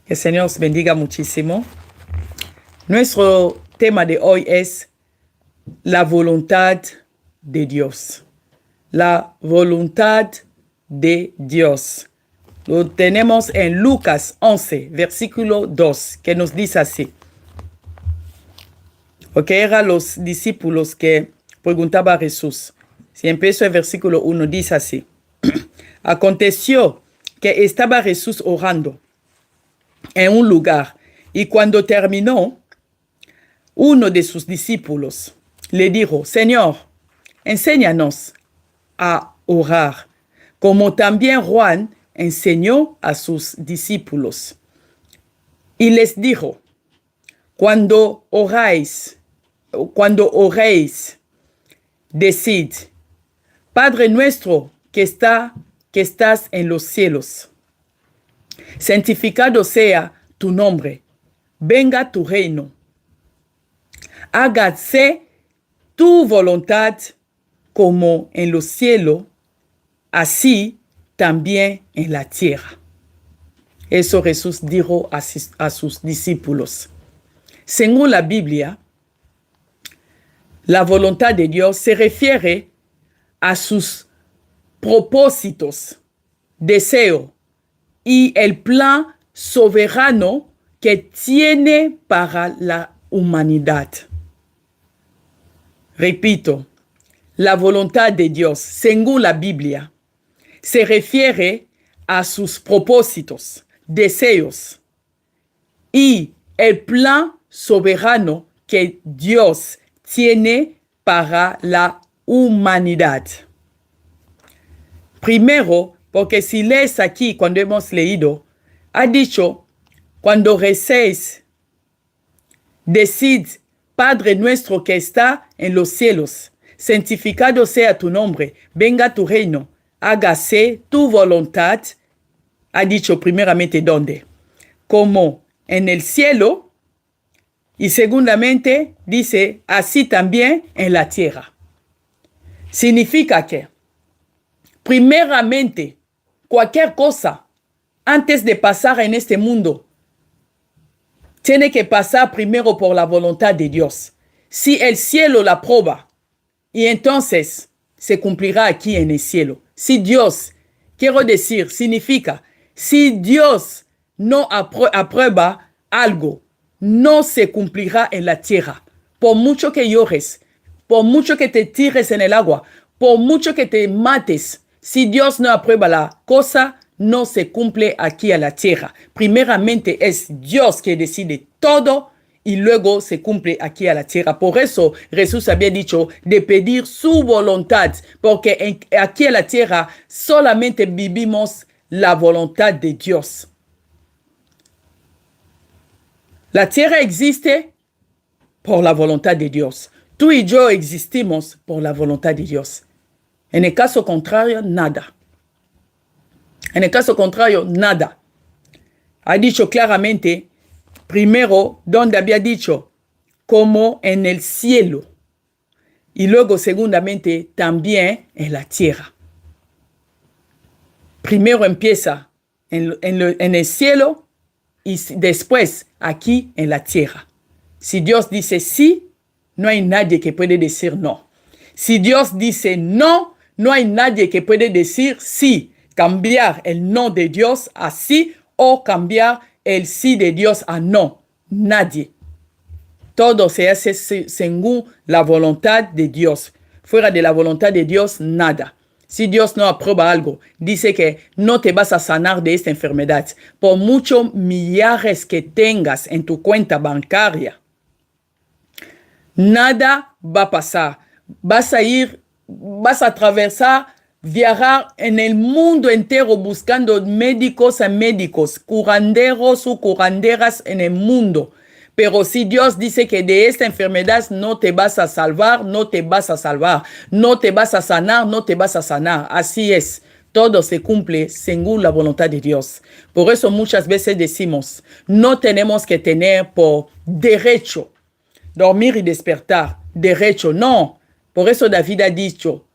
Que el Señor os bendiga muchísimo. Nuestro tema de hoy es la voluntad de Dios. La voluntad de Dios. Lo tenemos en Lucas 11, versículo 2, que nos dice así. Porque eran los discípulos que preguntaban a Jesús. Si empiezo el versículo 1, dice así. Aconteció que estaba Jesús orando en un lugar, y cuando terminó, uno de sus discípulos le dijo: Señor, enséñanos a orar, como también Juan enseñó a sus discípulos. Y les dijo: cuando oréis, decid: Padre nuestro que estás en los cielos, santificado sea tu nombre, venga tu reino, hágase tu voluntad como en los cielos, así también en la tierra. Eso Jesús dijo a sus discípulos. Según la Biblia, la voluntad de Dios se refiere a sus propósitos, deseos y el plan soberano que tiene para la humanidad. Repito, la voluntad de Dios, según la Biblia, se refiere a sus propósitos, deseos y el plan soberano que Dios tiene para la humanidad. Primero, porque si lees aquí, cuando hemos leído, ha dicho: cuando recéis, decid: Padre nuestro que está en los cielos, santificado sea tu nombre, venga tu reino, hágase tu voluntad. Ha dicho primeramente ¿dónde? Como en el cielo, y segundamente dice así también en la tierra. Significa que primeramente cualquier cosa antes de pasar en este mundo tiene que pasar primero por la voluntad de Dios. Si el cielo la aprueba, y entonces se cumplirá aquí en el cielo. Si Dios, quiero decir, significa, si Dios no aprueba algo, no se cumplirá en la tierra. Por mucho que llores, por mucho que te tires en el agua, por mucho que te mates, si Dios no aprueba la cosa, no se cumple aquí a la tierra. Primeramente es Dios que decide todo y luego se cumple aquí a la tierra. Por eso Jesús había dicho de pedir su voluntad, porque aquí a la tierra solamente vivimos la voluntad de Dios. La tierra existe por la voluntad de Dios. Tú y yo existimos por la voluntad de Dios. En el caso contrario, nada. En el caso contrario, nada. Ha dicho claramente, primero, donde había dicho, como en el cielo. Y luego, segundamente, también en la tierra. Primero empieza en el cielo y después aquí en la tierra. Si Dios dice sí, no hay nadie que puede decir no. Si Dios dice no, no hay nadie que puede decir sí. Cambiar el no de Dios a sí o cambiar el sí de Dios a no. Nadie. Todo se hace según la voluntad de Dios. Fuera de la voluntad de Dios, nada. Si Dios no aprueba algo, dice que no te vas a sanar de esta enfermedad. Por muchos millares que tengas en tu cuenta bancaria, nada va a pasar. Vas a atravesar, viajar en el mundo entero buscando médicos a médicos, curanderos o curanderas en el mundo. Pero si Dios dice que de esta enfermedad no te vas a salvar, no te vas a salvar. No te vas a sanar, no te vas a sanar. Así es. Todo se cumple según la voluntad de Dios. Por eso muchas veces decimos, no tenemos que tener por derecho dormir y despertar. Derecho, no. Por eso David ha dicho,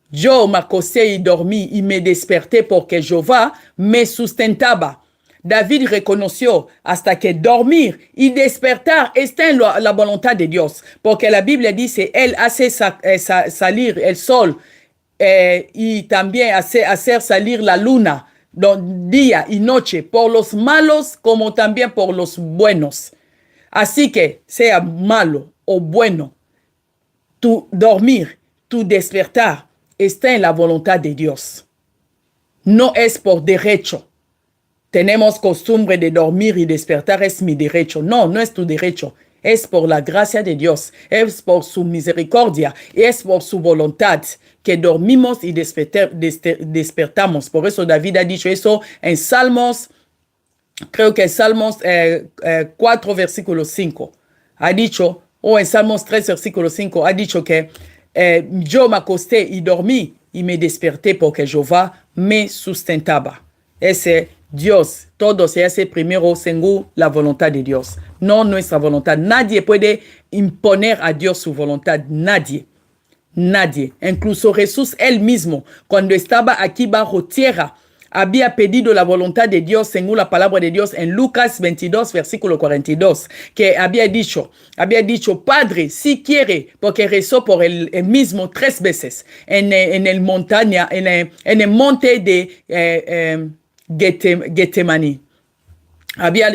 yo me acosté y dormí y me desperté porque Jehová me sustentaba. David reconoció hasta que dormir y despertar está en la voluntad de Dios. Porque la Biblia dice, Él hace salir el sol y también hacer salir la luna día y noche, por los malos como también por los buenos. Así que, sea malo o bueno, tu dormir, tu despertar está en la voluntad de Dios. No es por derecho. Tenemos costumbre de dormir y despertar, es mi derecho. No, no es tu derecho. Es por la gracia de Dios, es por su misericordia, es por su voluntad que dormimos y despertamos. Por eso David ha dicho eso en Salmos, creo que en Salmos 4, versículo 5. Ha dicho, o en Salmos 3, versículo 5, ha dicho que yo me acosté y dormí y me desperté porque Jehová me sustentaba. Ese Dios, todo se hace primero según la voluntad de Dios, no nuestra voluntad. Nadie puede imponer a Dios su voluntad, nadie. Nadie, incluso Jesús él mismo, cuando estaba aquí bajo tierra, había pedido la voluntad de Dios según la palabra de Dios en Lucas 22, versículo 42, que había dicho, Padre, si quiere, porque rezó por él mismo 3 veces en el monte de Getsemaní. Había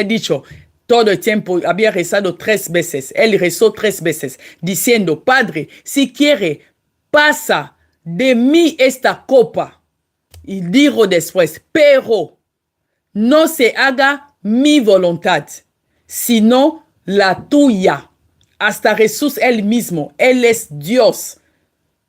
dicho, todo el tiempo había rezado 3 veces. Él rezó 3 veces, diciendo, Padre, si quiere, pasa de mí esta copa. Y dijo después, pero no se haga mi voluntad, sino la tuya. Hasta Jesús él mismo, él es Dios.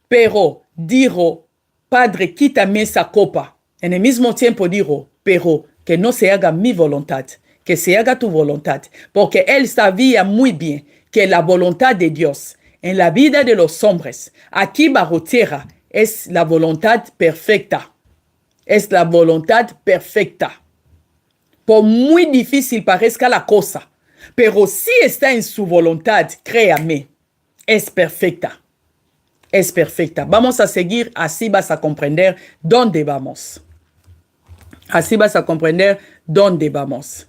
Pero dijo, Padre, quítame esa copa. En el mismo tiempo dijo, pero que no se haga mi voluntad, que se haga tu voluntad, porque él sabía muy bien que la voluntad de Dios en la vida de los hombres, aquí bajo tierra, es la voluntad perfecta. Es la voluntad perfecta. Por muy difícil parezca la cosa, pero si está en su voluntad, créame, es perfecta. Es perfecta. Vamos a seguir, así vas a comprender dónde vamos. Así vas a comprender dónde vamos.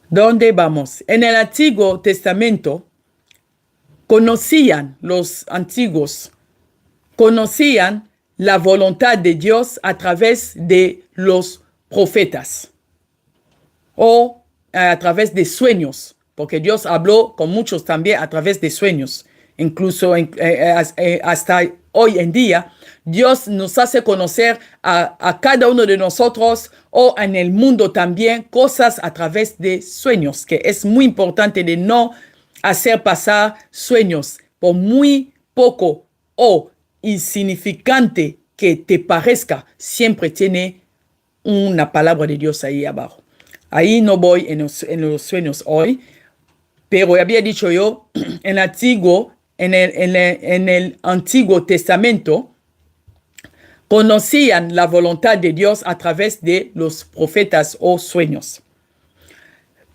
¿Dónde vamos? En el Antiguo Testamento, los antiguos conocían la voluntad de Dios a través de los profetas o a través de sueños, porque Dios habló con muchos también a través de sueños. Incluso hasta hoy en día, Dios nos hace conocer a cada uno de nosotros o en el mundo también cosas a través de sueños, que es muy importante de no hacer pasar sueños por muy poco o insignificante que te parezca, siempre tiene una palabra de Dios ahí abajo. Ahí no voy en los sueños hoy, pero había dicho yo, en el Antiguo Testamento, conocían la voluntad de Dios a través de los profetas o sueños.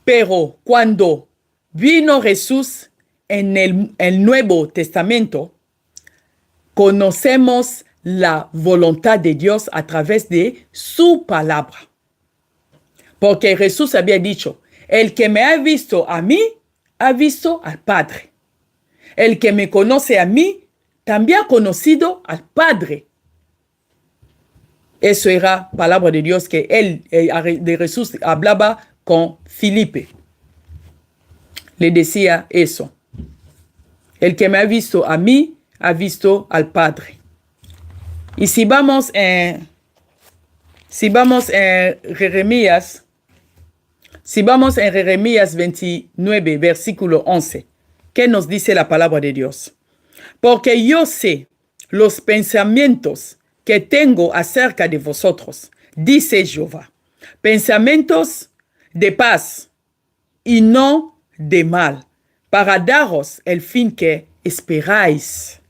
Pero cuando vino Jesús en el Nuevo Testamento, conocemos la voluntad de Dios a través de su palabra. Porque Jesús había dicho, el que me ha visto a mí, ha visto al Padre. El que me conoce a mí, también ha conocido al Padre. Eso era palabra de Dios que de Jesús hablaba con Felipe. Le decía eso. El que me ha visto a mí, ha visto al Padre. Y si vamos en Jeremías 29, versículo 11, ¿qué nos dice la palabra de Dios? Porque yo sé los pensamientos que tengo acerca de vosotros, dice Jehová, pensamientos de paz y no de mal, para daros el fin que esperáis.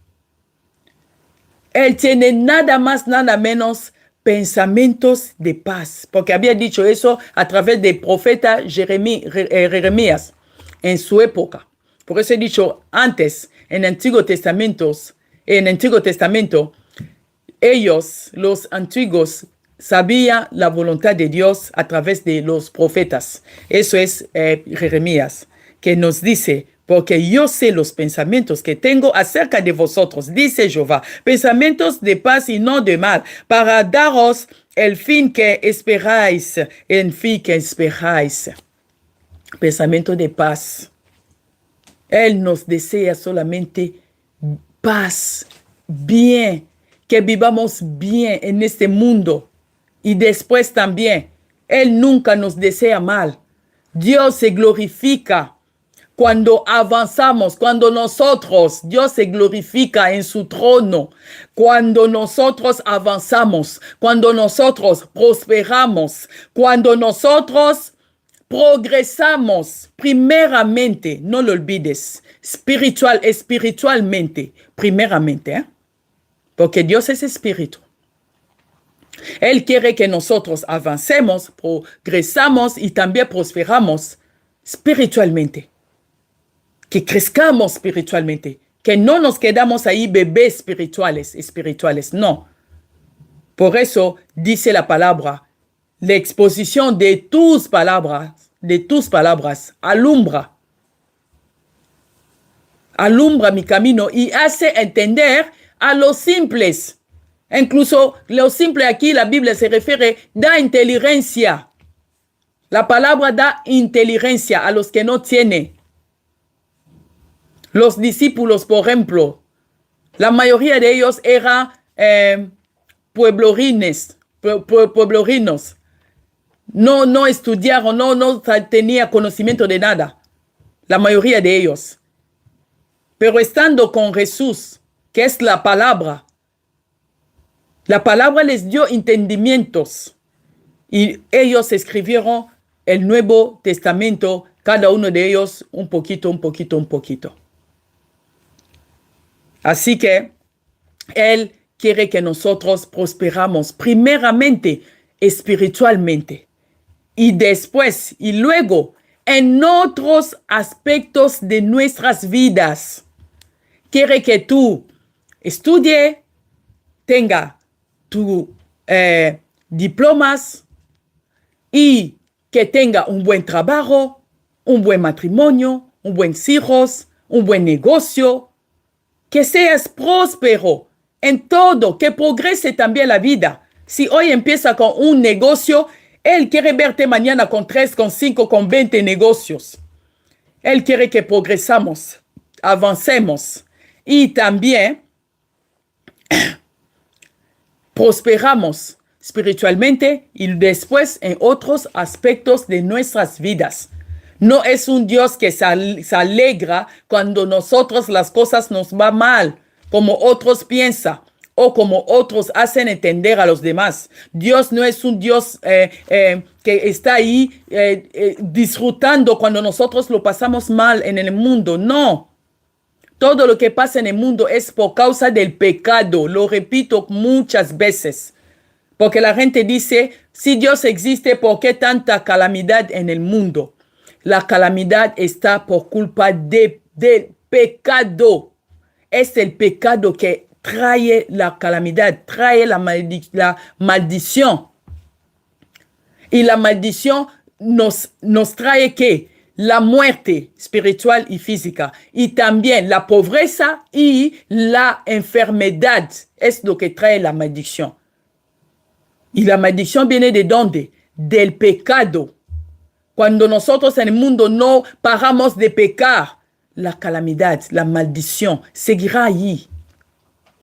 Él tiene nada más, nada menos pensamientos de paz, porque había dicho eso a través del profeta Jeremías en su época. Por eso he dicho antes, en el Antiguo Testamento, ellos, los antiguos, sabía la voluntad de Dios a través de los profetas. Eso es Jeremías, que nos dice, porque yo sé los pensamientos que tengo acerca de vosotros, dice Jehová, pensamientos de paz y no de mal, para daros el fin que esperáis, el fin que esperáis. Pensamiento de paz. Él nos desea solamente paz, bien, que vivamos bien en este mundo. Y después también, Él nunca nos desea mal. Dios se glorifica cuando avanzamos, cuando nosotros, Dios se glorifica en su trono, cuando nosotros avanzamos, cuando nosotros prosperamos, cuando nosotros progresamos, primeramente, no lo olvides, espiritualmente, primeramente, ¿eh? Porque Dios es espíritu. Él quiere que nosotros avancemos, progresamos y también prosperamos espiritualmente. Que crezcamos espiritualmente. Que no nos quedamos ahí bebés espirituales, no. Por eso dice la palabra, la exposición de tus palabras, alumbra mi camino y hace entender a los simples. Incluso lo simple aquí, la Biblia se refiere, da inteligencia. La palabra da inteligencia a los que no tienen. Los discípulos, por ejemplo, la mayoría de ellos eran pueblorinos. No estudiaron, no tenían conocimiento de nada. La mayoría de ellos. Pero estando con Jesús, que es la palabra les dio entendimientos. Y ellos escribieron el Nuevo Testamento, cada uno de ellos un poquito. Así que Él quiere que nosotros prosperamos primeramente espiritualmente y después y luego en otros aspectos de nuestras vidas. Quiere que tú estudie, tenga tus diplomas y que tenga un buen trabajo, un buen matrimonio, un buen hijos, un buen negocio, que seas próspero en todo, que progrese también la vida. Si hoy empieza con un negocio, Él quiere verte mañana con 3, con 5, con 20 negocios. Él quiere que progresamos, avancemos y también prosperamos espiritualmente y después en otros aspectos de nuestras vidas. No es un Dios que se alegra cuando nosotros las cosas nos van mal, como otros piensan o como otros hacen entender a los demás. Dios no es un Dios que está ahí disfrutando cuando nosotros lo pasamos mal en el mundo. No. Todo lo que pasa en el mundo es por causa del pecado. Lo repito muchas veces. Porque la gente dice, si Dios existe, ¿por qué tanta calamidad en el mundo? La calamidad está por culpa del pecado. Es el pecado que trae la calamidad, trae la maldición. Y la maldición nos trae ¿qué? La muerte espiritual y física. Y también la pobreza y la enfermedad. Es lo que trae la maldición. Y la maldición viene ¿de dónde? Del pecado. Cuando nosotros en el mundo no paramos de pecar, la calamidad, la maldición seguirá allí.